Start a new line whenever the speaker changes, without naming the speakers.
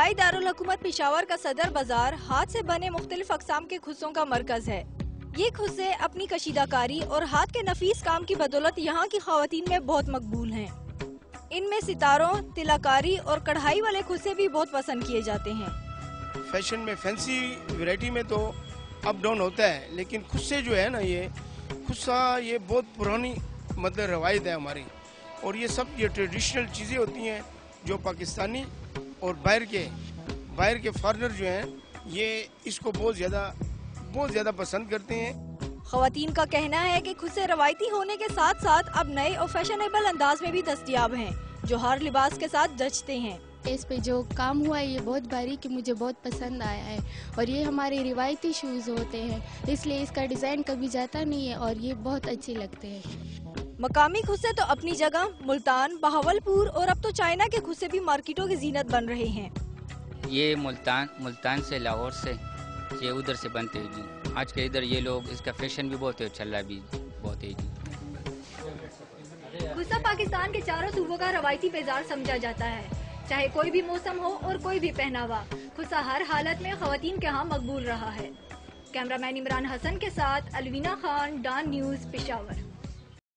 सूबाई दारुल हुकूमत पेशावर का सदर बाजार हाथ से बने मुख्तलिफ अक़साम के खुस्सों का मरकज है। ये खुस्से अपनी कशीदाकारी और हाथ के नफीस काम की बदौलत यहाँ की ख़वातीन में बहुत मकबूल हैं। इनमें सितारों, तिलाकारी और कढ़ाई वाले खुस्से भी बहुत पसंद किए जाते हैं।
फैशन में फैंसी वैरायटी में तो अप डाउन होता है, लेकिन खुस्से जो है ना, ये खुस्सा ये बहुत पुरानी मतलब रवायत है हमारी, और ये सब ये ट्रेडिशनल चीज़ें होती हैं जो पाकिस्तानी और बाहर के फॉरेनर जो हैं ये इसको बहुत ज़्यादा पसंद करते हैं।
ख़वातीन का कहना है कि खुस्से रवायती होने के साथ साथ अब नए और फैशनेबल अंदाज में भी दस्तयाब हैं, जो हर लिबास के साथ जचते हैं।
इस पे जो काम हुआ है ये बहुत बारीकी मुझे बहुत पसंद आया है, और ये हमारे रिवायती शूज़ होते हैं, इसलिए इसका डिज़ाइन कभी जाता नहीं है और ये बहुत अच्छे लगते हैं।
मकामी खुस्से तो अपनी जगह मुल्तान, बहावलपुर और अब तो चाइना के खुस्से भी मार्केटों की जीनत बन रहे हैं।
ये मुल्तान से, लाहौर से, ये उधर से बनते हैं जी। आज के इधर ये लोग, इसका फैशन भी बहुत है, चल रहा भी बहुत है जी।
खुस्सा पाकिस्तान के चारों सूबों का रवायती पेजार समझा जाता है, चाहे कोई भी मौसम हो और कोई भी पहनावा। खुस्सा हर हालत में ख़वातीन के यहाँ मकबूल रहा है। कैमरामैन इमरान हसन के साथ अलवीना खान, डॉन न्यूज़, पेशावर।